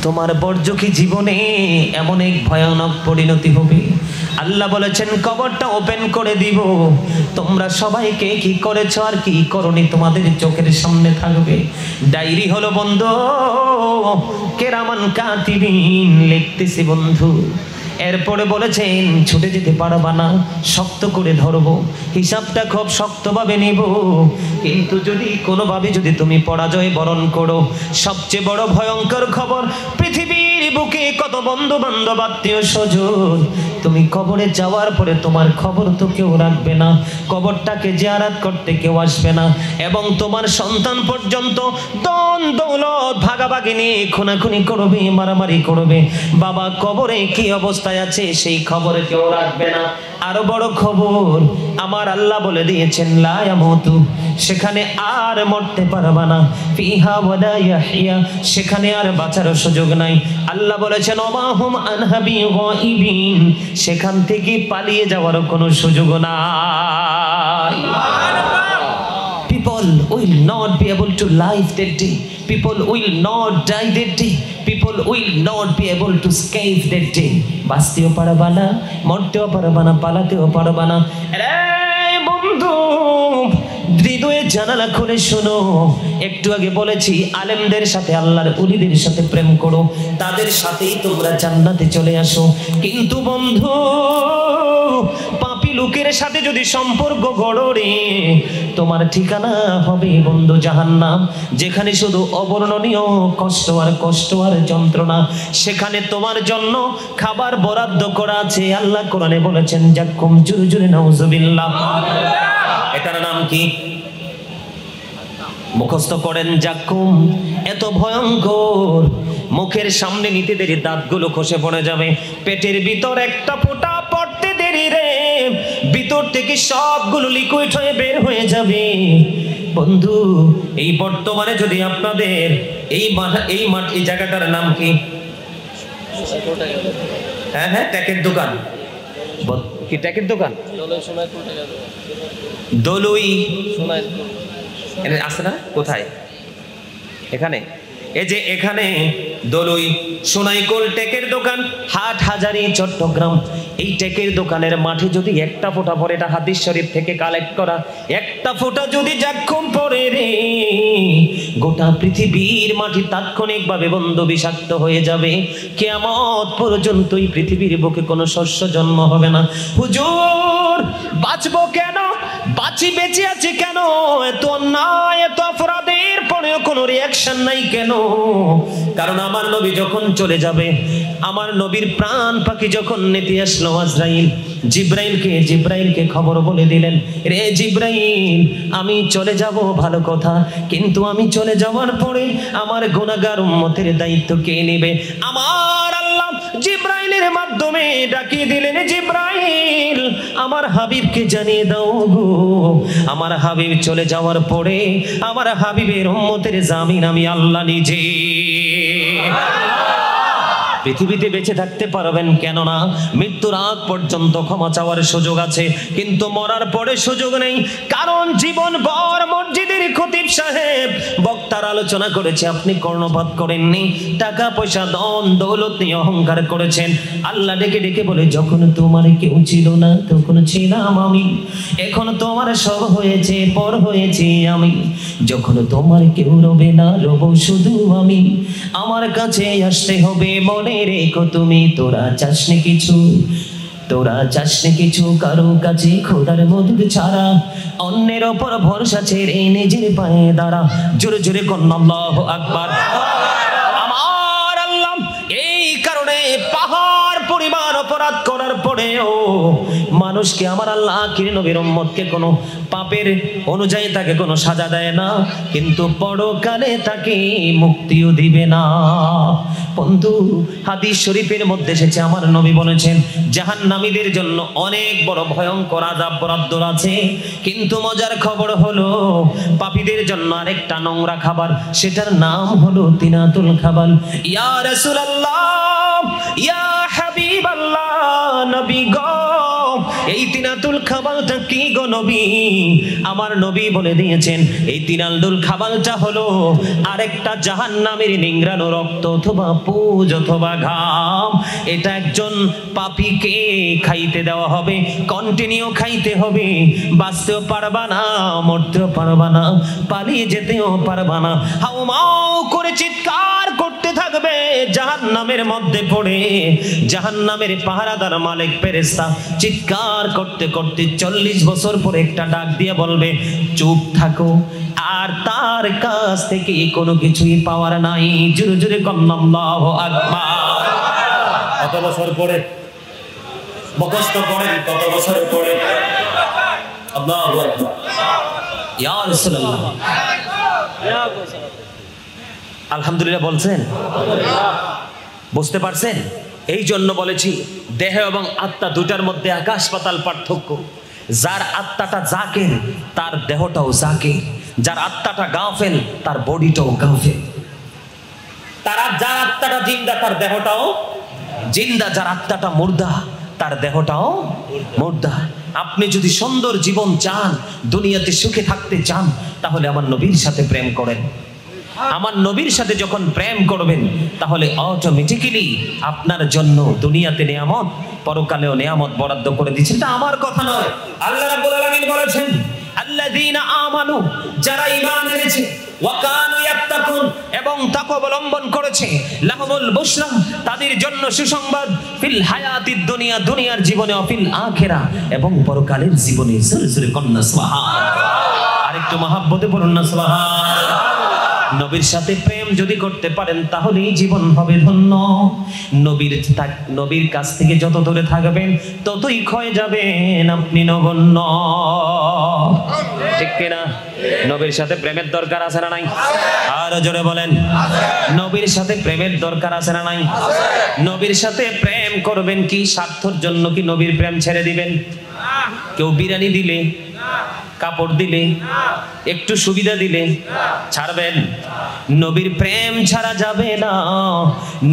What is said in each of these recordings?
তোমার বর্জকি জীবনে এমন এক ভয়ানক পরিণতি হবে। আল্লাহ বলেছেন কবরটা ওপেন করে দিব, তোমরা সবাইকে কি করেছো আর কি করনি তোমাদের চোখের সামনে থাকবে। ডায়েরি হলো বন্ধু, কেরামান কাতিবিন লিখতেছি বন্ধু। এরপরে বলেছেন ছুটে যেতে পারবা না, শক্ত করে ধরবো, হিসাবটা খুব শক্তভাবে নিব। কিন্তু যদি কোনোভাবে যদি তুমি পরাজয় বরণ করো, সবচেয়ে বড় ভয়ঙ্কর খবর, পৃথিবীর বুকে কত বন্ধু বান্ধব আত্মীয় স্বজন, তুমি কবরে যাওয়ার পরে তোমার খবর তো কেউ রাখবে না, কবরটাকে জিয়ারত করতে কেউ আসবে না, এবং তোমার সন্তান পর্যন্ত দন দৌলত ভাগাভাগি নিয়ে খুনাখুনি করবে, মারামারি করবে। বাবা কবরে কি অবস্থায় আছে সেই খবরে কেউ রাখবে না। আরো বড় খবর, আমার আল্লাহ বলে দিয়েছেন লা ইয়ামুতু, সেখানে আর মরতে পারবা না, ফিহা ওয়ালা ইয়াহইয়া, সেখানে আর বাঁচার সুযোগ নাই। আল্লাহ বলেছেন ওমা হুম আনহা বিগাইবিন, সেখান থেকে পালিয়ে যাওয়ার কোনো সুযোগ নাই। People will not be able to live that day. People will not die that day. People will not be able to escape that day. বাঁচতেও পারবা না, মরতেও পারবা না, পালাতেও পারবা না। বন্ধু হৃদয়ে জানালা খুলে শোনো, একটু আগে বলেছি আলেমদের সাথে আল্লাহর ওলিদের সাথে প্রেম করো, তাদের সাথেই তোমরা জান্নাতে চলে আসো। কিন্তু বন্ধু পাপী লোকের সাথে যদি সম্পর্ক গড়ো রে, তোমার ঠিকানা হবে বন্ধু জাহান্নাম, যেখানে শুধু অবর্ণনীয় কষ্ট আর কষ্ট আর যন্ত্রণা। সেখানে তোমার জন্য খাবার বরাদ্দ করা আছে। আল্লাহ কোরআনে বলেছেন জাক্কুম, জোরে জোরে নাউজুবিল্লাহ। এটার নাম কি? মুখস্থ করেন জাক্কুম। এত ভয়ঙ্কর, মুখের সামনে নিতে দেরি দাঁতগুলো খসে পড়ে যাবে, পেটের ভিতর একটা ফোঁটা পড়তে দেরি রে, ভিতর থেকে সবগুলো লিকুইড হয়ে বের হয়ে যাবে। বন্ধু এই বর্তমানে যদি আপনাদের এই জায়গাটার নাম কি? হ্যাঁ হ্যাঁ, ট্যাকের দোকান। কি ট্যাকের দোকান? দলুই আছে না? কোথায়? এখানে, এই যে এখানে দলুই সোনাইকোল টেকের দোকান, হাট হাজারি চট্টগ্রাম। এই টেকের দোকানের মাঠে যদি একটা ফোঁটা পড়ে, এটা হাদিস শরীফ থেকে কালেক্ট করা, একটা ফোঁটা যদি জাক্কুম পড়ে রে, গোটা পৃথিবীর মাটি তাৎক্ষণিকভাবে বন্ধ বিষাক্ত হয়ে যাবে। কিয়ামত পর্যন্ত এই পৃথিবীর বুকে কোনো শস্য জন্ম হবে না। হুজুর বাঁচবো কেন, বাঁচি বেঁচে আছি কেন, এত অন্যায় এত অপরাধের পরেও কোনো রিয়াকশন নাই কেন? কারণ আমার নবী যখন চলে যাবে, আমার নবীর প্রাণ পাখি যখন নিতে আসলো আজরাইল, জিব্রাইলকে খবর বলে দিলেন, রে জিব্রাইল আমি চলে যাব ভালো কথা, কিন্তু আমি চলে যাওয়ার পরে আমার গুনাহগার উম্মতের দায়িত্ব কে নেবে? আমার আল্লাহ জিব্রাইলের মাধ্যমে ডাকিয়ে দিলেন, জিব্রাইল আমার হাবিবকে জানিয়ে দাও গো, আমার হাবিব চলে যাওয়ার পরে আমার হাবিবের উম্মতের জামিন আমি আল্লাহ নিজে। পৃথিবীতে বেঁচে থাকতে পারবেন, কেননা মৃত্যুর আগ পর্যন্ত ক্ষমা চাওয়ার সুযোগ আছে, কিন্তু মরার পরে সুযোগ নেই। কারণ জীবন ভর মসজিদের খতিব সাহেব বক্তার আলোচনা করেছে, আপনি কর্ণপাত করেননি, টাকা পয়সা ধন দৌলত নিয়ে অহংকার করেছেন। আল্লাহ ডেকে ডেকে বলে, যখন তোমার কেউ ছিল না তখন ছিলাম আমি, এখন তোমার সব হয়েছে পর হয়েছে আমি, যখন তোমার কেউ রবে না রব শুধু আমি, আমার কাছে আসতে হবে মনে রেখো তুমি, তোরা চাসনি কিছু কারো কাছে খোদার মধুর ছাড়া, অন্যের ওপর ভরসা ছেড়ে নিজের পায়ে দাঁড়া। জোরে জোরে কন্না আল্লাহু আকবার। আমার আল্লাহ এই কারণে পাহাড় পরিমাণ অপরাধ করার পরেও মানুষকে আমার আল্লাহ আখির নবীর উম্মতকে কোনো পাপের অনুযায়ী তাকে কোনো সাজা দেয় না, কিন্তু পরকালে তাকে মুক্তিও দিবে না। বন্ধু হাদিস শরীফের মধ্যে এসেছে, আমার নবী বলেছেন জাহান্নামীদের জন্য অনেক বড় ভয়ঙ্কর আযাব বরাদ্দ আছে, কিন্তু মজার খবর হলো পাপীদের জন্য আরেকটা নোংরা খাবার, সেটার নাম হলো তিনাতুল খাবাল। ইয়া রাসূলুল্লাহ, ইয়া হাবিবাল্লাহ, নবী গো, এই তিনাতুল আলদুল খাবালটা কি গো নবী? আমার নবী বলে দিয়েছেন এই 3 আলদুল খাবালটা হলো আরেকটা জাহান্নামের নিংড়ানো রক্ত অথবা পুজ অথবা ঘাম। এটা একজন পাপীকে খাইতে দেওয়া হবে, কন্টিনিউ খাইতে হবে, বাঁচতেও পারবা না, মরতেও পারবা না, পালিয়ে যেতেও পারবা না, হাউমাউ করে চিৎকার করতে থাকবে জাহান্নামের মধ্যে পড়ে। জাহান্নামের পাহারাদার মালিক ফেরেশতা চিৎকার করতে করতে 40 বছর পরে একটা ডাক দিয়ে বলবে চুপ থাকো, আর তার কাছ থেকে কোনো কিছুই পাওয়ার নাই। জোরে জোরে আল্লাহু আকবার। কত বছর পরে মুখস্থ করেন? কত বছর পরে? আল্লাহু আকবার। ইয়া রাসূলুল্লাহ, আলহামদুলিল্লাহ বলছেন? বুঝতে পারছেন? এই জন্য বলেছি দেহ এবং আত্মা দুটার মধ্যে আকাশ পাতাল পার্থক্য। যার আত্মাটা জাকের তার দেহটাও জাকের, যার আত্মাটা গাফেল তার বডিটাও গাফেল। যার আত্মাটা জিন্দা তার দেহটাও জিন্দা, যার আত্মাটা মুর্দা তার দেহটাও মুর্দা। আপনি যদি সুন্দর জীবন চান, দুনিয়াতে সুখে থাকতে চান, তাহলে আমার নবীর সাথে প্রেম করেন। আমার নবীর সাথে যখন প্রেম করবেন তাহলে অটোমেটিক্যালি আপনার জন্য দুনিয়াতে নিয়ামত, পরকালেও নিয়ামত বরাদ্দ করে দিচ্ছেন। এটা আমার কথা নয়, আল্লাহ রাব্বুল আলামিন বলেছেন আল্লাযীনা আমানু, যারা ঈমান এনেছে, ওয়া কানু ইয়াত্তাকুন, এবং তাকওয়া অবলম্বন করেছে, লাহুমুল বুশরা, তাদের জন্য সুসংবাদ, ফিল হায়াতিদ দুনিয়া, দুনিয়ার জীবনে, ফিল আখিরা, এবং পরকালের জীবনে। জোরে জোরে কন্না সুবহানাল্লাহ। আরেকটু মহব্বতে পড়ুন না সুবহানাল্লাহ। নবীর সাথে প্রেম যদি করতে পারেন তাহলেই জীবন হবে ধন্য। নবীর কাছ থেকে যত দূরে থাকবেন ততই ক্ষয় যাবেন আপনি নগণ্য। ঠিক কিনা? নবীর সাথে প্রেমের দরকার আছে না নাই? আর জোরে বলেন, নবীর সাথে প্রেমের দরকার আছে না নাই? নবীর সাথে প্রেম করবেন কি স্বার্থের জন্য কি নবীর প্রেম ছেড়ে দিবেন? কেউ বিরিয়ানি দিলে, কাপড় দিলে, একটু সুবিধা দিলে ছাড়বেন? নবীর প্রেম ছাড়া যাবে না।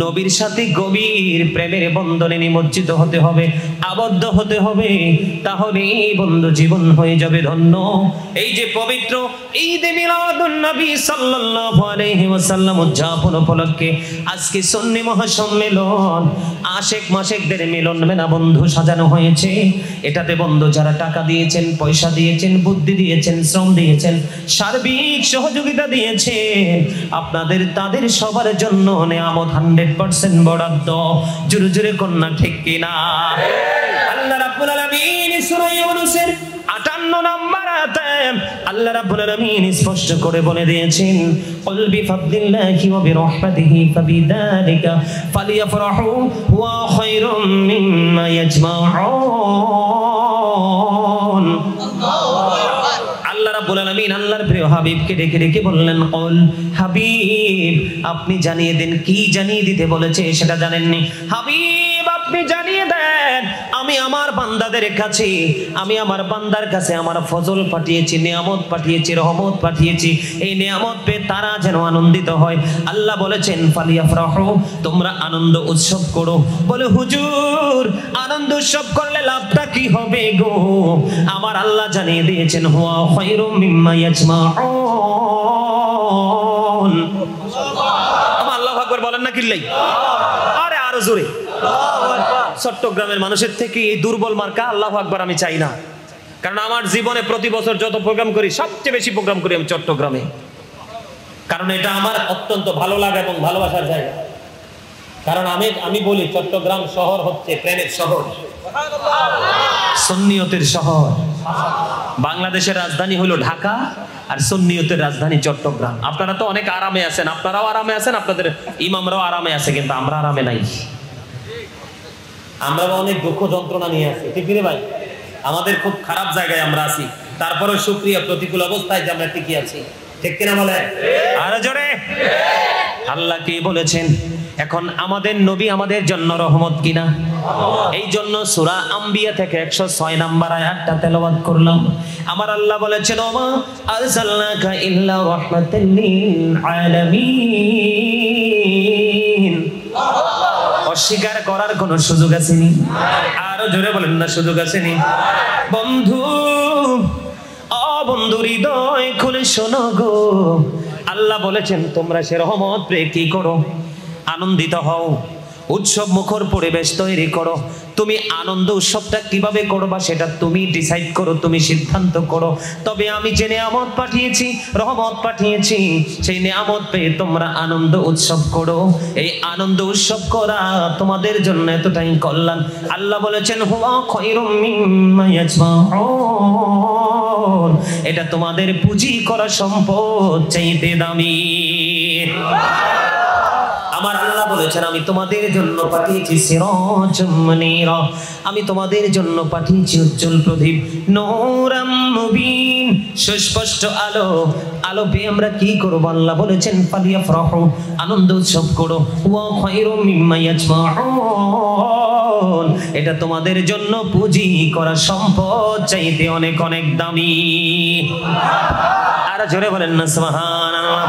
নবীর সাথে গভীর প্রেমের বন্ধনে নিমজ্জিত হতে হবে, আবদ্ধ হতে হবে, তাহলেই বন্ধু জীবন হয়ে যাবে ধন্য। এই যে পবিত্র ঈদ মিলাদুন নবী সাল্লাল্লাহু আলাইহি ওয়াসাল্লাম উদযাপন উপলক্ষে আজকে সুন্নি মহাসম্মেলন, আশেক মাশেকদের মিলন মেলা বন্ধু সাজানো হয়েছে। এটাতে বন্ধু যারা টাকা দিয়েছেন, পয়সা দিয়েছেন, বুদ্ধি দিয়েছেন, শ্রম দিয়েছেন, সার্বিক সহযোগিতা দিয়েছেন, আপনাদের তাদের সবার জন্য নিয়ামত 100% বরাদ্দ। জোরে জোরে কন্যা ঠিক কিনা? আল্লাহ রাব্বুল আলামিন সূরা ইউনূসের 58 নম্বর আয়াতে আল্লাহ রাব্বুল আলামিন স্পষ্ট করে বলে দিয়েছেন, কুল বিফাদলিল্লাহি ওয়া বিরহমাতিহি ফাবিযালিকা ফালিয়াফরাহু হুয়া খায়রুম মিম্মা ইয়াজমাউন। আল্লাহ রাব্বুল আলামিন আল্লাহর প্রিয় হাবিবকে ডেকে ডেকে বললেন, কুল, হাবিব আপনি জানিয়ে দেন। কি জানিয়ে দিতে বলেছে সেটা জানেননি? হাবিব আপনি জানিয়ে দেন, আমি আমার বান্দাদের কাছে, আমি আমার বান্দার কাছে আমার ফজল পাঠিয়েছি, নিয়ামত পাঠিয়েছি, রহমত পাঠিয়েছি। এই নিয়ামত পেয়ে তারা যেন আনন্দিত হয়। আল্লাহ বলেছেন ফালিয়াফরাহু, তোমরা আনন্দ উৎসব করো। বলে হুজুর আনন্দ উৎসব করলে লাভটা কি হবে গো? আমার আল্লাহ জানিয়ে দিয়েছেন হুয়া খায়রুম মিম্মা ইয়াজমাউন। আমার আল্লাহু আকবার বলেন না কিল্লাই? আরে আরো জোরে। চট্টগ্রামের মানুষের থেকে এই দুর্বল মার্কা আল্লাহু আকবার আমি চাই না। কারণ আমার জীবনে প্রতি বছর যত প্রোগ্রাম করি সবচেয়ে বেশি প্রোগ্রাম করি আমি চট্টগ্রামে। কারণ এটা আমার অত্যন্ত ভালো লাগে এবং ভালোবাসার জায়গা। কারণ আমি বলি চট্টগ্রাম শহর হচ্ছে প্রেমের শহর, সুন্নিয়তের শহর। বাংলাদেশের রাজধানী হলো ঢাকা আর সুন্নিয়তের রাজধানী চট্টগ্রাম। আপনারা তো অনেক আরামে আছেন, আপনারাও আরামে আছেন, আপনাদের ইমামরাও আরামে আছে, কিন্তু আমরা আরামে নাই। আমরা অনেক দুঃখ যন্ত্রণা নিয়ে আছি, ঠিক রে ভাই? আমাদের খুব খারাপ জায়গায় আমরা আছি, তারপরে শুকরিয়া প্রতিকূল অবস্থায় যে আমরা টিকে আছি, ঠিক কিনা বলে? আরো জোরে। আল্লাহ কি বলেছেন? এখন আমাদের নবী আমাদের জন্য রহমত কিনা? এই জন্য সূরা আম্বিয়া থেকে 106 নম্বর আয়াতটা তেলাওয়াত করলাম। আমার আল্লাহ বলেছেন ওমা আরসালনাকা ইল্লা রাহমাতাল লিল আলামিন। অস্বীকার করার কোনো সুযোগ আছে নি? আরো জোরে বলেন না সুযোগ আসেনি বন্ধু বন্ধু হৃদয় খুলে শোনো গো আল্লাহ বলেছেন তোমরা সে রহমত পেয়ে কি করো আনন্দিত হও উৎসব মুখর পরিবেশ তৈরি করো তুমি আনন্দ উৎসবটা কিভাবে করবা সেটা তুমি ডিসাইড করো তুমি সিদ্ধান্ত করো তবে আমি যে নিয়ামত পাঠিয়েছি রহমত পাঠিয়েছি সেই নিয়ামত পেয়ে তোমরা আনন্দ উৎসব করো এই আনন্দ উৎসব করা তোমাদের জন্য এতটাই কল্যাণ আল্লাহ বলেছেন হুয়া খায়রুম মিম্মা ইয়াজমাউন এটা তোমাদের পুঁজি করা সম্পদ চাইতে দামি আমার আল্লাহ বলেছেন আমি তোমাদের জন্য পাঠিয়েছি সিরাজাম মুনীরা আমি তোমাদের জন্য পাঠিয়েছি উজ্জ্বল প্রদীপ নূরাম মুবিন সুস্পষ্ট আলো আলো পেয়ে আমরা কি করব আল্লাহ বলেছেন ফালিয়াফরাহু আনন্দ উৎসব করো ওয়া খায়রুম মিম্মা ইয়াজমাউন এটা তোমাদের জন্য পুঁজি করা সম্পদ চাইতে অনেক অনেক দামি আর জোরে বলেন না সুবহানাল্লাহ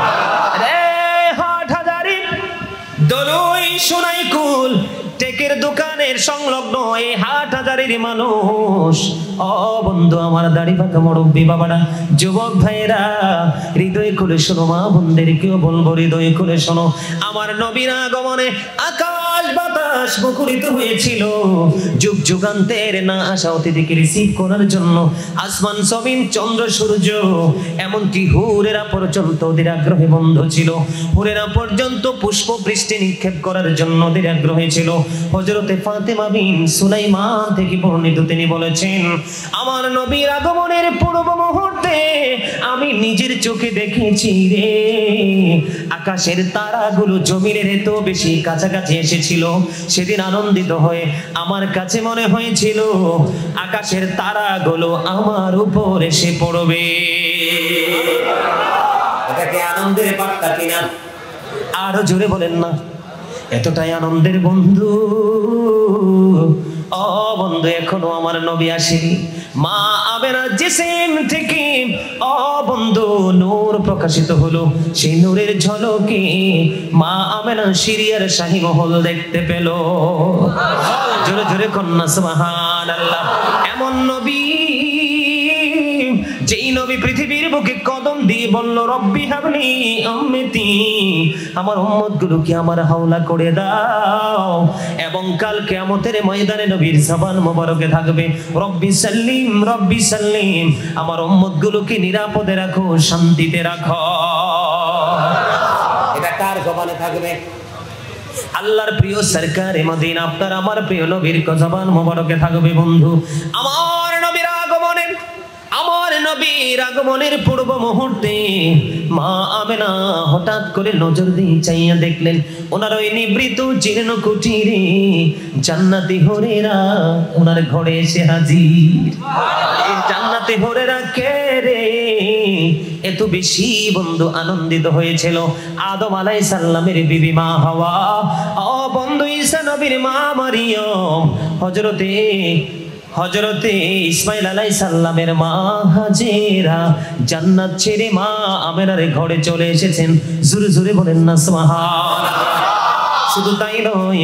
দলুই সোনাইকুল টেকের দোকানের সংলগ্ন এই হাটহাজারির মানুষ বন্ধু আমার দাড়ি পাকা মুরব্বি বাবারা যুবক ভাইরা হৃদয় খুলে শোনো মা বোনদেরকেও বলবো হৃদয় খুলে শোনো আমার নবীর আগমনে আকাশ বাতাস মুখরিত হয়েছিল যুগ যুগান্তের না আসা অতিথিকে রিসিভ করার জন্য আসমান জমিন চন্দ্র সূর্য এমনকি হুরেরা পর্যন্ত ওদের আগ্রহে বন্ধ ছিল হুরেরা পর্যন্ত পুষ্প বৃষ্টি নিক্ষেপ করার জন্য ওদের আগ্রহে ছিল হযরতে ফাতেমা বিন সুলাইমান থেকে বর্ণিত তিনি বলেছেন আমার নবীর আগমনের পূর্ব মুহূর্তে আমি নিজের চোখে দেখেছি রে আকাশের তারাগুলো জমিনের এত বেশি কাছাকাছি এসেছিল সেদিন আনন্দিত হয়ে আমার কাছে মনে হয়েছিল আকাশের তারাগুলো আমার উপর এসে পড়বে এটা কি আনন্দের বার্তা কিনা আরো জোরে বলেন না এতটাই আনন্দের বন্ধু বন্ধু এখনো আমার নবী আসেনি মা আমেনার জিসিম থেকে বন্ধু নূর প্রকাশিত হলো সেই নূরের ঝলকে মা আমেনা সিরিয়ার শাহী মহল দেখতে পেল জোরে জোরে কন্যা সুবহানাল্লাহ এমন নবী যেই নবী পৃথিবীর বুকে কদম দিয়ে বলল রব্বি হাবলি উম্মতি আমার উম্মতগুলোকে আমার হাওলা করে দাও এবং কাল কিয়ামতের ময়দানে নবীর জবান মোবারকে থাকবে রব্বি সাল্লিম আমার উম্মতগুলোকে নিরাপদে রাখো শান্তিতে রাখো এটা কার জবানে থাকবে আল্লাহর প্রিয় সরকারে মদিনা আপনার আমার প্রিয় নবীর জবান মোবারকে থাকবে বন্ধু আমার নবীর আগমনে আমার নবীর আগমনের পূর্ব মুহূর্তে মা আমেনা হঠাৎ করে নজর দিয়ে চাইয়া দেখলেন ওনার ওই নিবৃত জীর্ণ কুটিরে জান্নাতি হরেরা ওনার ঘরে এসে হাজির জান্নাতি হরেরা কে রে এত বেশি বন্ধু আনন্দিত হয়েছিল আদম আলাইহিস সালামের বিবি মা হাওয়া বন্ধু ঈসা নবীর মা মারিয়ম হযরতে ইসমাইল আলাইহিস সালামের মা হাজেরা জান্নাত ছেড়ে মা আমেনার ঘরে চলে এসেছেন জোরে জোরে বলেন না সুবহানাল্লাহ শুধু তাই নয়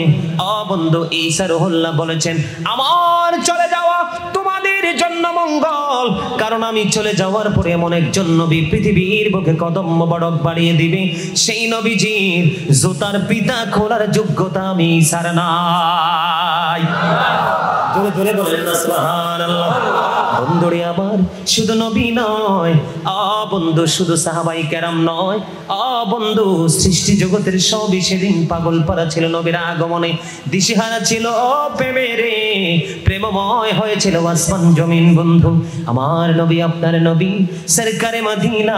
বন্ধু ঈসা রুহুল্লাহ বলেছেন আমার চলে যাওয়া তোমাদের জন্য মঙ্গল কারণ আমি চলে যাওয়ার পরে এমন একজন নবী পৃথিবীর বুকে কদম মোবারক বাড়িয়ে দিবে সেই নবীজির জুতার পিতা খোলার যোগ্যতা আমি ঈসার নাই জোরে জোরে বলেন না সুবহানাল্লাহ বন্ধুরে আমার শুধু নবী নয় বন্ধু শুধু সাহাবায়ে কেরাম নয় বন্ধু সৃষ্টি জগতের সবই সেদিন পাগল পারা ছিল নবীর আগমনে দিশেহারা ছিল প্রেমেরে প্রেমময় হয়েছিল আসমান জমিন বন্ধু আমার নবী আপনার নবী সরকারে মদিনা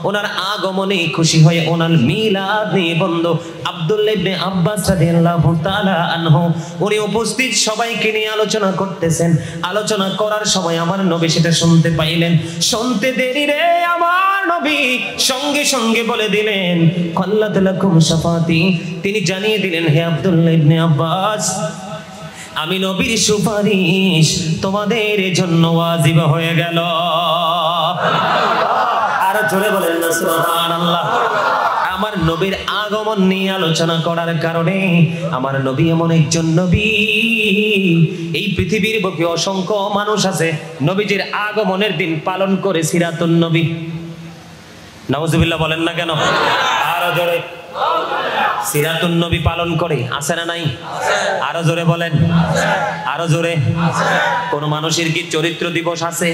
ওনার আগমনে খুশি হয়ে ওনার মিলাদে বন্ধু আব্দুল্লাহ ইবনে আব্বাস রাদিয়াল্লাহু তাআলা আনহু উনি উপস্থিত সবাইকে নিয়ে আলোচনা করতেছেন আলোচনা করার সময় আমার নবী সেটা শুনতে পাইলেন শুনতে দেরি রে আমার নবী সঙ্গে সঙ্গে বলে দিলেন খাল্লাত লাকুম শাফাতি তিনি জানিয়ে দিলেন হে আব্দুল্লাহ ইবনে আব্বাস আমি নবীর সুপারিশ তোমাদের জন্য ওয়াজিব হয়ে গেল আর জোরে বলেন না সুবহানাল্লাহ আমার নবীর আগমন নিয়ে আলোচনা করার কারণে আমার নবী এমন একজন নবী, এই পৃথিবীর বুকে অসংখ্য মানুষ আছে নবীজির আগমনের দিন পালন করে সিরাতুন নবী। নাউজুবিল্লাহ বলেন না কেন? আরো জোরে। সিরাতুন নবী পালন করে, আছে না নাই? আরো জোরে বলেন। আরো জোরে। কোন মানুষের কি চরিত্র দিবস আছে?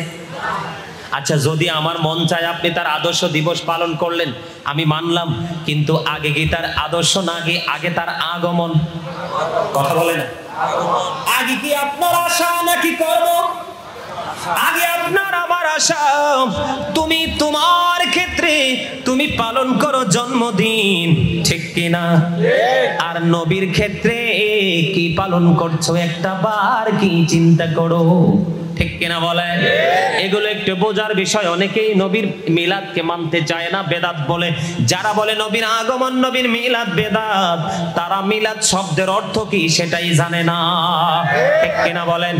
আচ্ছা, যদি আমার মন চায় আপনি তার আদর্শ দিবস পালন করলেন, আমি মানলাম, কিন্তু আগে কি তার আদর্শ না, আগে তার আগমন? কথা বলেন। আগে কি আপনার আশা নাকি কর্ম? আগে আপনার আমার আশা, তুমি তোমার ক্ষেত্রে তুমি পালন করো জন্মদিন, ঠিক কিনা? আর নবীর ক্ষেত্রে কি পালন করছো একটা বার কি চিন্তা করো, ঠিক কিনা বলেন? এগুলো একটু বোঝার বিষয়। অনেকেই নবীর মিলাদকে মানতে চায় না, বেদাত বলে। যারা বলে নবীর আগমন নবীর মিলাদ বেদাত, তারা মিলাদ শব্দের অর্থ কি সেটাই জানে না, ঠিক কিনা বলেন?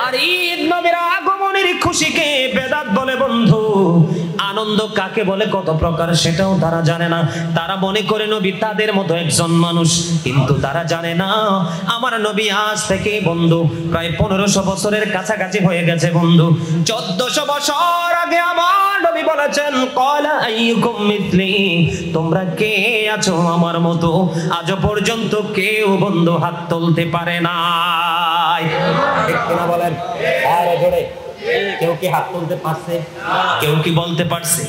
আর ঈদ নবীর আগমনের খুশিকে বেদাত বলে বন্ধু। আনন্দ কাকে বলে, কত প্রকার, সেটাও তারা জানে না। তারা মনে করে নবী তাদের মতো একজন মানুষ, কিন্তু তারা জানে না আমার নবী আজ থেকে বন্ধু প্রায় 1500 বছরের কাছাকাছি হয়ে গেছে বন্ধু। 1400 বছর আগে আমার নবী বলেছেন, ক্বালা আইয়ুকুম মিথলি, তোমরা কে আছো আমার মতো? আজ পর্যন্ত কেউ বন্ধু হাত তুলতে পারে নাই, ঠিক কিনা বলেন? আর জোরে। কেউ কি হাত তুলতে পারছে? কেউ কি বলতে পারছে?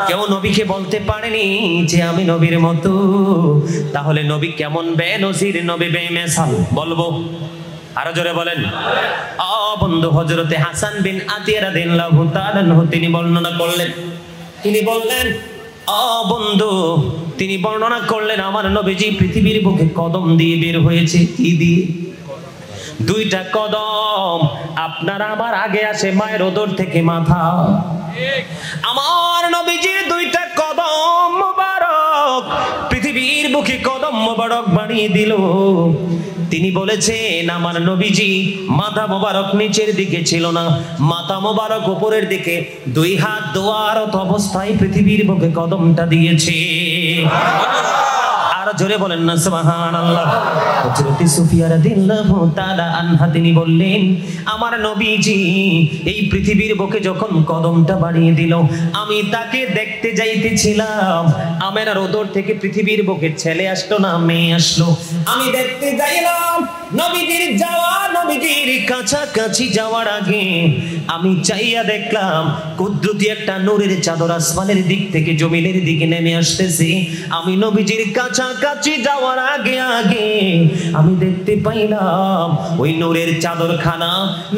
কেউ নবীকে বলতে পারেনি যে আমি নবীর মতো। তাহলে নবী কেমন বেনজির, নবী বেমিসাল, বলবো? আরো জোরে বলেন। বন্ধু হযরতে হাসান বিন আতিয়া রাদিয়াল্লাহু তাআলা আনহু তিনি বর্ণনা করলেন, তিনি বললেন, বন্ধু তিনি বর্ণনা করলেন আমার নবীজি পৃথিবীর বুকে কদম দিয়ে বের হয়েছে। কি দিয়ে? দুইটা কদম। আপনার আমার আগে আসে মায়ের ওদর থেকে মাথা। আমার নবীজির দুইটা কদম মোবারক পৃথিবীর বুকে কদম মোবারক বানিয়ে দিল। তিনি বলেছেন আমার নবীজি মাথা মোবারক নিচের দিকে ছিল না, মাথা মোবারক উপরের দিকে, দুই হাত দোয়ারত অবস্থায় পৃথিবীর বুকে কদমটা দিয়েছে। আর জোরে বলেন না সুবহানাল্লাহ। হযরত সুফিয়া রাদিয়াল্লাহু তাআলা আনহা তিনি বললেন, আমার নবীজি এই পৃথিবীর বুকে যখন কদমটা বাড়িয়ে দিল, আমি তাকে দেখতে যাইতেছিলাম। আমেনার ওদর থেকে পৃথিবীর বুকে ছেলে আসলো না মেয়ে আসলো, আমি দেখতে যাইলাম। নবীজির যাওয়া, নবীজির কাছাকাছি যাওয়ার আগে আমি চাইয়া দেখলাম কুদরতি একটা নূরের চাদর আসমানের দিক থেকে জমিনের দিকে নেমে আসতেছে। আমি নবীজির কাছাকাছি যাওয়ার আগে আগে আমি দেখতে পাইলাম ওই নূরের চাদরখানা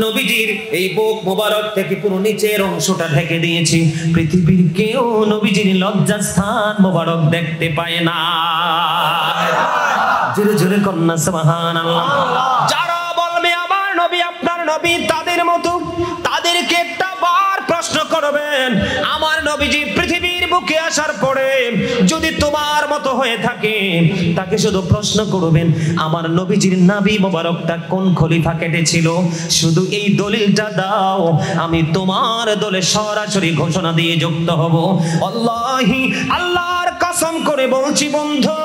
নবীজির এই বুক মোবারক থেকে পুরো নিচের অংশটা ঢেকে দিয়েছে। পৃথিবীর কেউ নবীজির লজ্জাস্থান মোবারক দেখতে পায় না। জোরে জোরে কন্যা সুবহানাল্লাহ। যারা বলবে আমার নবী আপনার নবী তাদের মতো, তাদেরকে একটা বার প্রশ্ন করবেন, আমার নবীজি পৃথিবীর বুকে আসার পরে যদি তোমার মতো হয়ে থাকে, তাকে শুধু প্রশ্ন করবেন আমার নবীজির নাভি মোবারকটা কোন খলিফা কেটেছিল, শুধু এই দলিলটা দাও, আমি তোমার দলে সরাসরি ঘোষণা দিয়ে যুক্ত হব। আল্লাহি আল্লাহর কসম করে বলছি বন্ধু,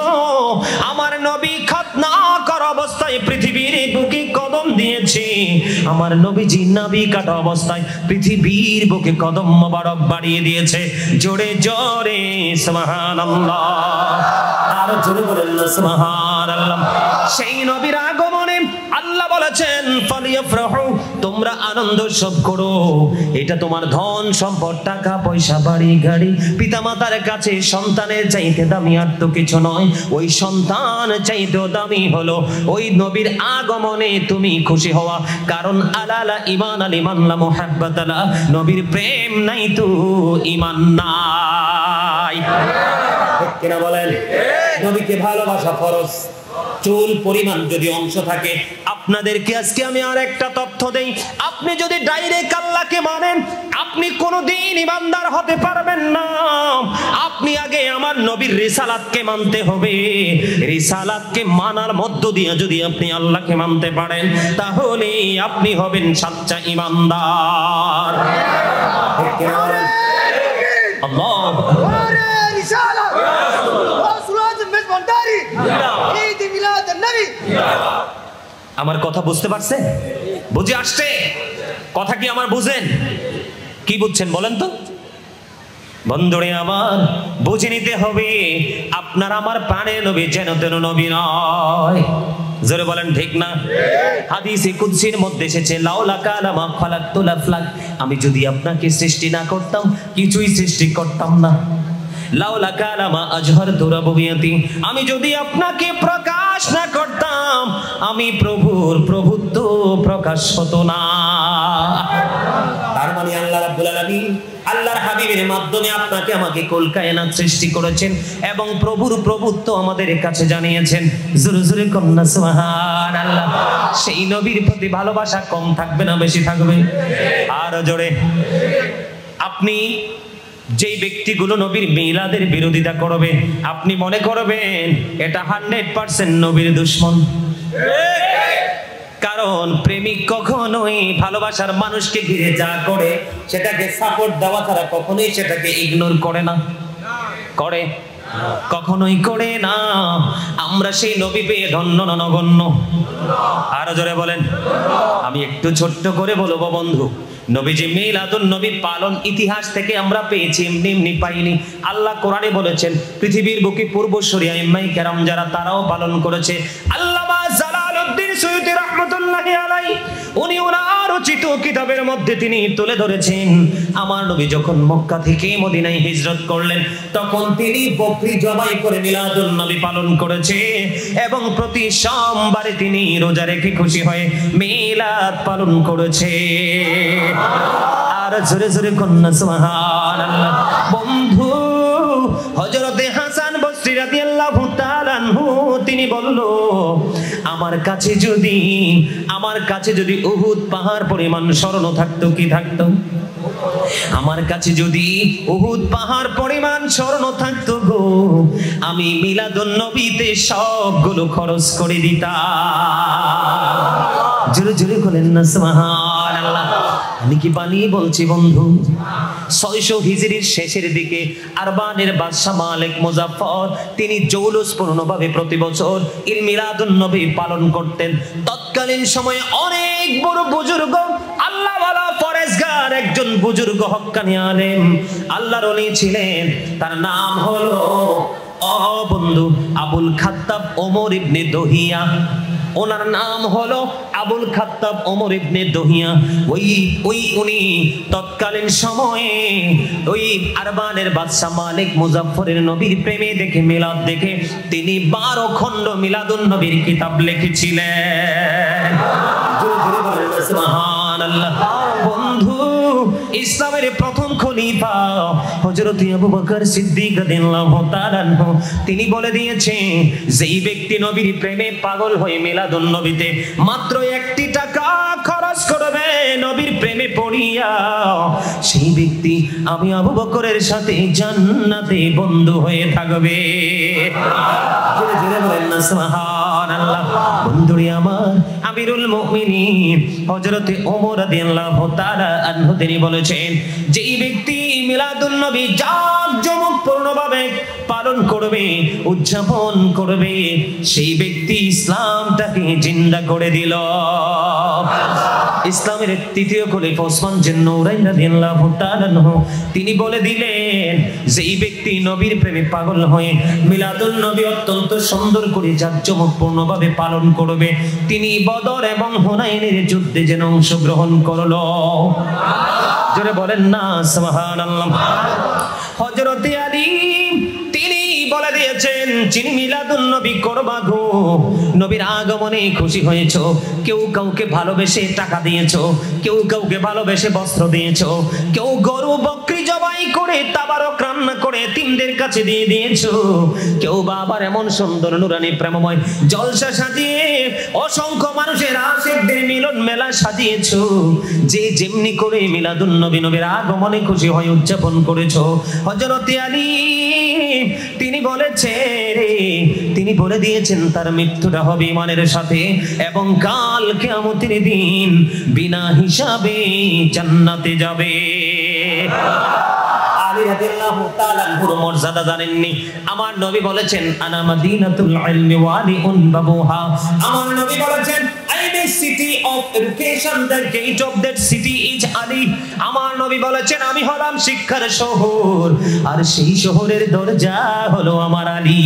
আমার নবী খতনা করা অবস্থায় পৃথিবীর বুকে কদম দিয়েছে। আমার নবীজি নাভি কাটা অবস্থায় পৃথিবীর বুকে কদম মোবারক বাড়িয়ে দিয়েছে। জোরে জোরে সুবহানাল্লাহ। আর জোরে বলেন সুবহানাল্লাহ। সেই নবীর আগমনে আল্লাহ বলেছেন ফালিয়াফরাহু, তোমরা আনন্দ উৎসব করো। এটা তোমার ধন সম্পদ, টাকা পয়সা, বাড়ি গাড়ি, পিতামাতার কাছে সন্তানের চাইতে দামি আর তো কিছু নয়। ওই সন্তান চাইতেও দামি হলো ওই নবীর আগমনে তুমি খুশি হওয়া। কারণ আলালা ঈমান আল ঈমান লা মুহাব্বাতালা, নবীর প্রেম নাই তো ঈমান নাই। ঠিক কিনা বলেন? নবীকে ভালোবাসা ফরজ। চুল পরিমাণ যদি অংশ থাকে, আপনাদেরকে আজকে আমি আর একটা তথ্য দেই, আপনি যদি ডাইরেক্ট আল্লাহকে মানেন আপনি কোনোদিন ইমানদার হতে পারবেন না। আপনি আগে আমার নবীর রিসালাতকে মানতে হবে। রিসালাতকে মানার মধ্য দিয়ে যদি আপনি আল্লাহকে মানতে পারেন, তাহলে আপনি হবেন সচ্চা ইমানদার। আল্লাহ আমার কথা বুঝতে পারছেন? বুঝে আসছে কথা? কি আমার বুঝেন? কি বুঝছেন বলেন তো? বন্ধুরে আমার, বুঝে নিতে হবে আপনার আমার প্রাণের নবী যেন তেন নবী নয়। জোরে বলেন ঠিক না? হাদিসে কুদসির মধ্যে এসেছে, লাউলা কালামা খালাকতুল আফলাক, আমি যদি আপনাকে সৃষ্টি না করতাম কিছুই সৃষ্টি করতাম না। লাউলা কালামা আজহারতু রাবুবিয়াতি, আমি যদি আপনাকে প্রকাশ না করতাম আমি প্রভুর প্রভুত্ব প্রকাশ হতো না। তার মানে আল্লাহ রাব্বুল আলামিন আল্লাহর হাবিবের মাধ্যমে আপনাকে আমাকে কুল কায়নাত সৃষ্টি করেছেন এবং প্রভুর প্রভুত্ব আমাদের কাছে জানিয়েছেন। জোরে জোরে কন্যা সুবহানাল্লাহ। সেই নবীর প্রতি ভালোবাসা কম থাকবে না বেশি থাকবে? আর জোরে। আপনি যেই ব্যক্তিগুলো নবীর মিলাদের বিরোধিতা করবে আপনি মনে করবেন এটা 100% নবীর দুশমন। কারণ প্রেমিক কখনোই ভালোবাসার মানুষকে ঘিরে যা করে সেটাকে সাপোর্ট দেওয়া ছাড়া কখনোই সেটাকে ইগনোর করে না। করে? কখনোই করে না। আমরা সেই নবী পেয়ে ধন্য না নগণ্য? আরো জোরে বলেন। আমি একটু ছোট্ট করে বলবো বন্ধু, নবীজি মিলাদুন নবী পালন ইতিহাস থেকে আমরা পেয়েছি, এমনি এমনি পাইনি। আল্লাহ কোরআনে বলেছেন পৃথিবীর বুকে পূর্বসূরি আইম্মাই কেরাম যারা তারাও পালন করেছে। আল্লামা জালালউদ্দিন সুয়ুতী রাহমাতুল্লাহি আলাইহি উনি ওনার রচিত কিতাবের মধ্যে তিনি তুলে ধরেছেন আমার নবী যখন মক্কা থেকে মদিনায় হিজরত করলেন তখন তিনি বকরি জবাই করে মিলাদুন নবী পালন করেছে এবং প্রতি সোমবারে তিনি রোজা রেখে খুশি হয়ে মিলাদ পালন করেছে। আর জোরে জোরে কন্যা সুবহানাল্লাহ। বন্ধু হযরতে হাসান বসরি রাদিয়াল্লাহু তাআলা আনহু তিনি বলল আমার কাছে যদি উহুদ পাহাড় পরিমাণ স্বর্ণ থাকতো, কি থাকতো? আমার কাছে যদি উহুদ পাহাড় পরিমাণ স্বর্ণ থাকতো গো, আমি মিলাদুন নবীতে সবগুলো খরচ করে দিতাম। জোরে জোরে বলেন না সুবহানাল্লাহ। আমি কি বানিয়ে বলছি বন্ধু? 600 হিজরির শেষের দিকে আরবানের বাদশা মালিক মুজাফফর তিনি জৌলুসপূর্ণভাবে প্রতি বছর ঈদ মিলাদুন নবী পালন করতেন। তৎকালীন সময়ে অনেক বড় বুজুর্গ আল্লাহওয়ালা ফরেজগার একজন বুজুর্গ হক্কানি আলেম আল্লাহর ওলি ছিলেন। তার নাম হলো বন্ধু আবুল খাত্তাব ওমর ইবনে দহিয়া। ওনার নাম হলো আবুল খাত্তাব ওমর ইবনে দহিয়া। উনি তৎকালীন সময়ে ওই আরবানের বাদশা মালিক মুজাফফরের নবীর প্রেমে দেখে মিলাদ দেখে তিনি 12 খণ্ড মিলাদুন নবীর কিতাব লিখেছিলেন। সুবহানাল্লাহ। বন্ধু ইসলামের প্রথম খলিফা হযরত আবু বকর সিদ্দিক রাদিয়াল্লাহু তাআলা আনহু তিনি বলে দিয়েছেন যেই ব্যক্তি নবীর প্রেমে পাগল হয়ে মিলাদুন নবীতে মাত্র 1 টাকা খরচ করবে নবীর প্রেমে পড়িয়া, সেই ব্যক্তি আমি আবু বকরের সাথে জান্নাতে বন্ধু হয়ে থাকবে। জোরে জোরে বলেন না সুবহানাল্লাহ। বন্ধুরে আমার, আমিরুল মুমিনিন হযরত ওমর রাদিয়াল্লাহু তাআলা আনহু তিনি বলেছেন যেই ব্যক্তি মিলাদুন নবী জাঁকজমকপূর্ণভাবে পালন করবে, উদযাপন করবে, সেই ব্যক্তি ইসলামটাকে জিন্দা করে দিল। ইসলামের তৃতীয় খলিফা ওসমান জিন্নুরাইন রাদিয়াল্লাহু তাআলা আনহু তিনি বলে দিলেন যেই ব্যক্তি নবীর প্রেমে পাগল হয়ে মিলাদুন নবী অত্যন্ত সুন্দর করে জাঁকজমকপূর্ণভাবে পালন করবে, তিনি বদর এবং হুনাইনের যুদ্ধে যেন অংশগ্রহণ করলো। জোরে বলেন না সুবহানাল্লাহ। হযরত আলী তিনি বলে দিয়েছেন যিনি মিলাদুন নবী করবা গো, নবীর আগমনে খুশি হয়েছো, কেউ কাউকে ভালোবেসে টাকা দিয়েছো, কেউ কাউকে ভালোবেসে বস্ত্র দিয়েছো, কেউ গরু বকরি জবাই করে তাবারক রান্না করে এতিমদের কাছে দিয়ে দিয়েছো, কেউ বা আবার এমন সুন্দর নুরানি প্রেমময় জলসা সাজিয়ে অসংখ্য মানুষের আশিকদের মিলন মেলা সাজিয়েছো, যে যেমনি করে মিলাদুন নবী নবীর আগমনে খুশি হয়ে উদযাপন করেছো। হযরত আলী তিনি বলে দিয়েছেন তার মৃত্যুটা হবে ঈমানের সাথে এবং কাল কিয়ামতের দিন বিনা হিসাবে জান্নাতে যাবে। আর আলী রাদিয়াল্লাহু তাআলা আনহুর মর্যাদা জানেননি? আমার নবী বলেছেন আনা মাদিনাতুল ইলমি ওয়া আলিউন বাবুহা। আমার নবী বলেছেন I am a city of education, the gate of that city is Ali. আমার নবী বলেছেন আমি হলাম শিক্ষার শহর আর সেই শহরের দরজা হলো আমার আলী।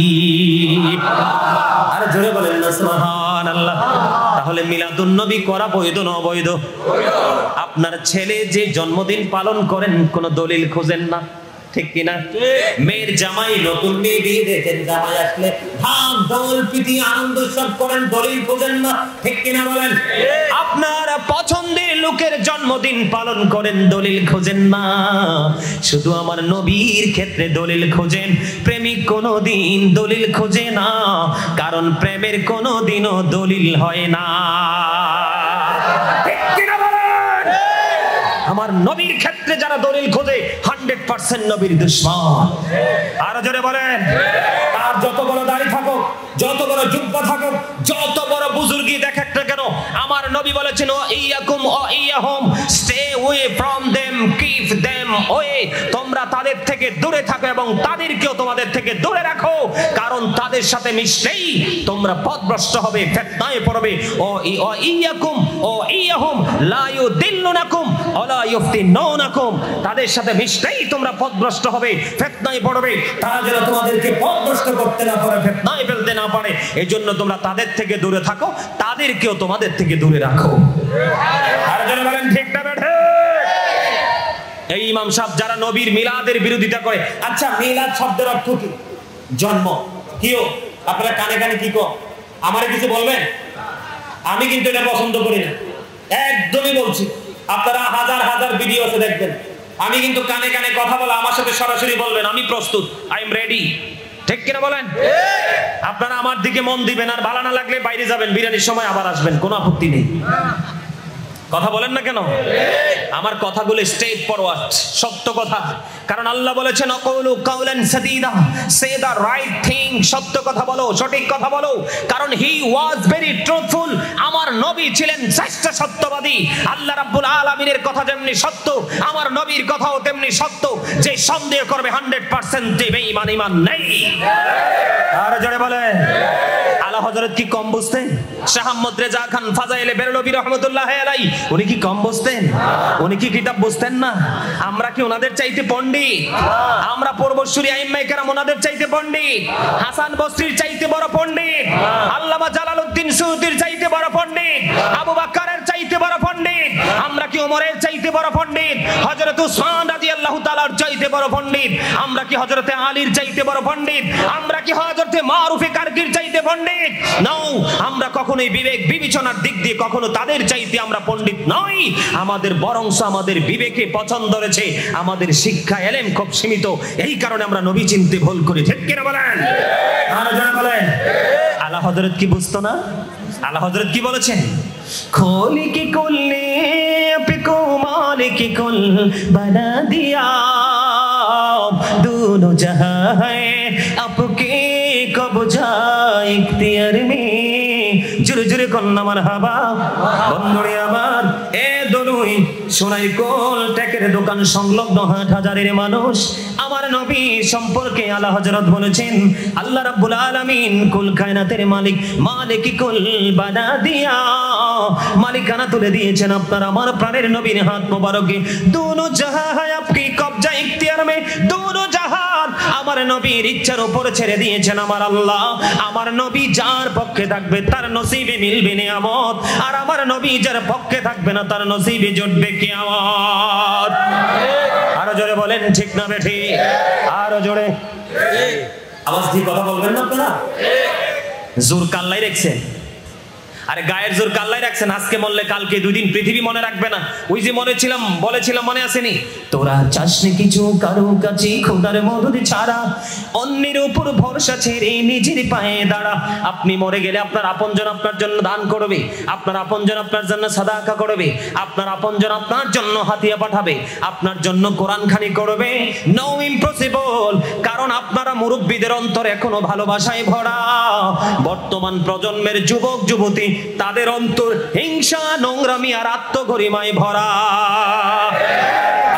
আর জোরে বলেন না সুবহানাল্লাহ। তাহলে মিলাদুন নবী করা বৈধ না অবৈধ? আপনার ছেলে যে জন্মদিন পালন করেন কোন দলিল খোঁজেন না, ঠিক কিনা? মেয়ের জামাই নতুন মেয়ে বিয়ে দিয়েছেন, জামাই আসলে ঢাক ঢোল পিটি আনন্দ সব করেন, দলিল খোঁজেন না, ঠিক কিনা বলেন? আপনার পছন্দের লোকের জন্মদিন পালন করেন, দলিল খোঁজেন না। শুধু আমার নবীর ক্ষেত্রে দলিল খোঁজেন। প্রেমিক কোনোদিন দলিল খোঁজে না, কারণ প্রেমের কোনোদিনও দলিল হয় না। আমার নবীর ক্ষেত্রে যারা দলিল খোঁজে 100% নবীর দুশমন। আর জোরে বলেন, আর যত বড় দাড়ি থাকুক, যত বড় জুব্বা থাকুক, যত বড় বুজুর্গি দেখাক না কেন, আমার নবী বলেছেন ও ইয়াকুম ও ইয়াহুম, stay away from them, keep them away. তোমরা তাদের থেকে দূরে থাকো এবং তাদেরকেও তোমাদের থেকে দূরে রাখো, কারণ তাদের সাথে মিশলেই তোমরা পথভ্রষ্ট হবে, ফিতনায় পড়বে। ও ইয়াকুম ও ইয়াহুম লা ইউদিল্লুনাকুম ওয়ালা ইফতিনুনাকুম। তাদের সাথে মিশলেই তোমরা পথভ্রষ্ট হবে, ফিতনায় পড়বে। তারা যেন তোমাদেরকে পথভ্রষ্ট করতে না পারে, ফিতনায় ফেলতে না পারে, এজন্য তোমরা তাদের থেকে দূরে থাকো, তাদেরকেও তোমাদের থেকে দূরে রাখো। আর যারা বলেন ঠিক না বেঠে? এই ইমাম সাহেব যারা নবীর মিলাদের বিরোধিতা করে, আচ্ছা মিলাদ শব্দের অর্থ কি? জন্ম। কিও আপনারা কানে কানে কি কো? আমারে কিছু বলবেন? আমি কিন্তু এটা পছন্দ করি না, একদমই বলছি। আপনারা হাজার হাজার ভিডিও আছে দেখবেন, আমি কিন্তু কানে কানে কথা বলা, আমার সাথে সরাসরি বলবেন, আমি প্রস্তুত, আই এম রেডি, ঠিক কিনা বলেন? আপনারা আমার দিকে মন দিবেন, আর ভালো না লাগলে বাইরে যাবেন, বিরিয়ানির সময় আবার আসবেন, কোনো আপত্তি নেই। কথা বলেন না কেন? আমার কথাগুলো স্ট্রেট ফরওয়ার্ড, সত্য কথা। কারণ আল্লাহ বলেছেন আকুলু কাওলান সাদীদা, সে দা রাইট থিং, সত্য কথা বলো, সঠিক কথা বলো। কারণ হি ওয়াজ ভেরি ট্রুথফুল, আমার নবী ছিলেন শ্রেষ্ঠ সত্যবাদী। আল্লাহ রাব্বুল আলামিনের কথা যেমনি সত্য, আমার নবীর কথাও তেমনি সত্য। যে সন্দেহ করবে 100% যে বেঈমান, ঈমান নেই। আর জোরে বলে আলা হযরত কি কম বুঝতেন? শাহ আহমদ রেজা খান ফাজাইলে বেরলভী রাহমাতুল্লাহ আলাইহি, উনি কি কম বুঝতেন? উনি কি কিতাব বুঝতেন না? আমরা কি ওনাদের চাইতে পণ্ডিত? আমরা পূর্বসূরি আইম্মায়ে কেরাম ওনাদের চাইতে পণ্ডিত, হাসান বসরির চাইতে বড় পণ্ডিত, আল্লামা জালালউদ্দিন সুয়ুতির চাইতে বড় পণ্ডিত, আবু বকরের চাইতে বড় পণ্ডিত। আমরা কি ওমরের চাইতে বড় পণ্ডিত? হযরত উসমান রাদিয়াল্লাহু তাআলার চাইতে বড় পণ্ডিত? আমরা কি হযরতে আলীর চাইতে বড় পণ্ডিত? আমরা কি হযরতে মারুফে কারকির চাইতে পণ্ডিত? নাও, আমরা কখনোই বিবেক বিবেচনার দিক দিয়ে কখনো তাদের চাইতে আমরা পণ্ডিত নই। আমাদের বরংস আমাদের বিবেকে পছন্দ রয়েছে, আমাদের শিক্ষা এলেম খুব সীমিত, এই কারণে আমরা নবী চিনতে ভুল করি, ঠিক কিনা বলেন? আর যারা বলেন আলা হযরত কি বুঝতো না? আলা হযরত কি বলেছেন? खोली की कुल ने अपको मालिक कुल बना दिया, दोनों जहां है आपके कब्जा इख्तियार में। জুরে জুরে কন্যা মারহাবা। বন্ধুরে আমার এ দলুই সোনাই কোল টেকের দোকান সংলগ্ন হাজারের মানুষ আমার নবী সম্পর্কে আলা হযরত বলেছেন আল্লাহ রাব্বুল আলামিন কুল কায়নাতের মালিক, মালিক কুল বানা দিয়া, মালিকানা তুলে দিয়েছেন আপনার আমার প্রাণের নবীর হাত মোবারকে। দোনো জাহান হয় আপকি কবজা ইখতিয়ার মে, দোনো জাহান আমার নবীর ইচ্ছার উপর ছেড়ে দিয়েছেন আমার আল্লাহ। আমার নবী যার পক্ষে থাকবে তার নসিবে মিলবে নিয়ামত, আর আমার নবী যার পক্ষে থাকবে না তার নসিবে জুটবে কিয়ামত। আরো জোরে বলেন ঠিক না বেঠি? আরো জোরে আওয়াজ দিয়ে কথা বলবেন না আপনারা? জোর কাল্লাই রাখছেন, আরে গায়ের জোর কাল্লাই রাখছেন। আজকে মরলে কালকে দুই দিন পৃথিবী মনে রাখবে না। ওই যে বলেছিলাম মনে আসেনি? তোরা চাসনি কিছু কারো কাছে খোদার মদদ ছাড়া, অন্যের উপর ভরসা ছেড়ে নিজের পায়ে দাঁড়া। আপনি মরে গেলে আপনার আপনজন আপনার জন্য দান করবে, আপনার আপনজন আপনার জন্য সাদাকা করবে, আপনার আপনজন আপনার জন্য হাতিয়া পাঠাবে, আপনার জন্য কোরআন খানি করবে। নো ইম্পসিবল, কারণ আপনারা মুরব্বীদের অন্তর এখনো ভালোবাসায় ভরা। বর্তমান প্রজন্মের যুবক যুবতী তাদের অন্তর হিংসা, নোংরামি আর আত্মগরিমায় ভরা।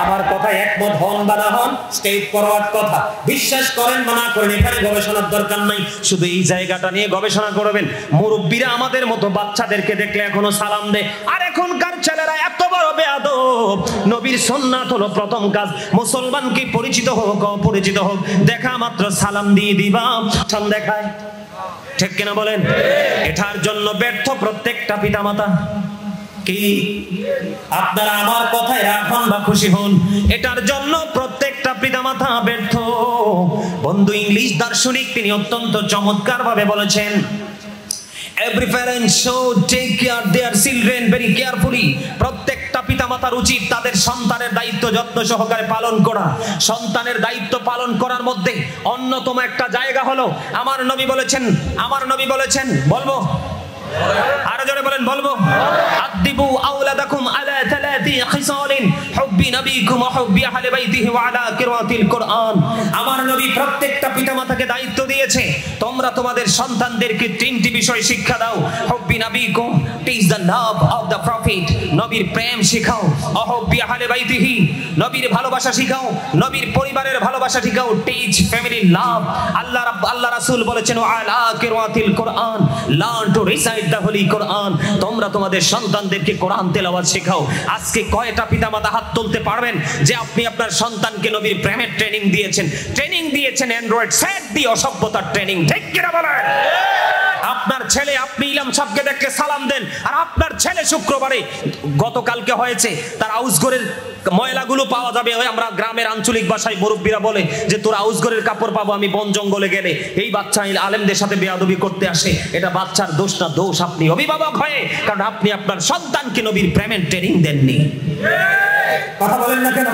আমার কথা কথায় একমত হন বা না হন, স্টেট ফরওয়ার্ড কথা, বিশ্বাস করেন বা না করেন, এখানে গবেষণার দরকার নাই। শুধু এই জায়গাটা নিয়ে গবেষণা করবেন। মুরব্বীরা আমাদের মতো বাচ্চাদেরকে দেখলে এখনো সালাম দেয়, আর এখনকার ছেলেরা এত বড় বেয়াদব। নবীর সুন্নাত হলো প্রথম কাজ, মুসলমান কি পরিচিত হোক অপরিচিত হোক, দেখা মাত্র সালাম দিয়ে দিবা, সান দেখায়, ঠিক কিনা বলেন? এটার জন্য ব্যর্থ প্রত্যেকটা পিতামাতা। কি আপনারা আমার কথায় রাখুন বা খুশি হন, এটার জন্য প্রত্যেকটা পিতামাতা ব্যর্থ। বন্ধু ইংলিশ দার্শনিক তিনি অত্যন্ত চমৎকার ভাবে বলেছেন, every parent should take care their children very carefully. প্রত্যেকটা পিতামাতার উচিত তাদের সন্তানের দায়িত্ব যত্ন সহকারে পালন করা। সন্তানের দায়িত্ব পালন করার মধ্যে অন্যতম একটা জায়গা হলো আমার নবী বলেছেন, বলবো আরো জোরে বলেন, বলবো, আদিবু আওলাদাকুম আলা থালাতি খিসালিন হুব্বি নবীকুম ওয়া হুব্বি আহলি বাইতিহি ওয়া আলা কিরাতিল কুরআন। আমার নবী প্রত্যেকটা পিতামাতাকে দায়িত্ব দিয়েছে, তোমরা তোমাদের সন্তানদেরকে তিনটি বিষয় শিক্ষা দাও। হুব্বি নবীকুম, teach the love of the prophet, নবীর প্রেম শেখাও। ওয়া হুব্বি আহলি বাইতিহি, নবীর ভালোবাসা শিখাও, নবীর পরিবারের ভালোবাসা শিখাও। টিচ ফ্যামিলি লাভ। আল্লাহ রাসূল বলেছেন ওয়া আলা কিরাতিল কুরআন, learn to recite the holy Quran. তোমরা তোমাদের সন্তানদেরকে কোরআন তেলাওয়াত শেখাও। আজকে কয়টা পিতামাতা হাত তুলতে পারবেন যে আপনি আপনার সন্তানকে নবীর প্রেমের ট্রেনিং দিয়েছেন অ্যান্ড্রয়েড সেট দিয়ে অসভ্যতার ট্রেনিং, ঠিক কিনা বলেন? আপনার ছেলে, আপনি ইমাম সাহেবকে দেখলে সালাম দেন, আর আপনার ছেলে শুক্রবারে গতকালকে হয়েছে তার আউসঘরের ময়লাগুলো পাওয়া যাবে, ওই আমরা গ্রামের আঞ্চলিক ভাষায় মুরব্বীরা বলে যে তোর আউসঘরের কাপড় পাবো আমি বন জঙ্গলে গেলে। এই বাচ্চা আলেমদের সাথে বেয়াদবি করতে আসে, এটা বাচ্চার দোষ না, দোষ আপনি অভিভাবক হয়ে, কারণ আপনি আপনার সন্তানকে নবীর প্রেমের ট্রেনিং দেননি। কথা বলেন না কেন?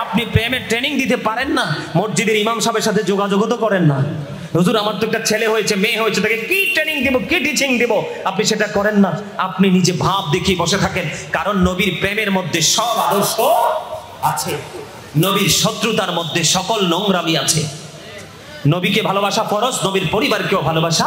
আপনি প্রেমের ট্রেনিং দিতে পারেন না, মসজিদের ইমাম সাহেবের সাথে যোগাযোগ তো করেন না। হুজুর আমার তো একটা ছেলে হয়েছে, মেয়ে হয়েছে, তাকে কি ট্রেনিং দিব, কি টিচিং দিব, আপনি সেটা করেন না। আপনি নিজে ভাব দেখিয়ে বসে থাকেন, কারণ নবীর প্রেমের মধ্যে সব আদর্শ আছে, নবীর শত্রুতার মধ্যে সকল নোংরামি আছে। নবীকে ভালোবাসা ফরজ, নবীর পরিবারকেও ভালোবাসা।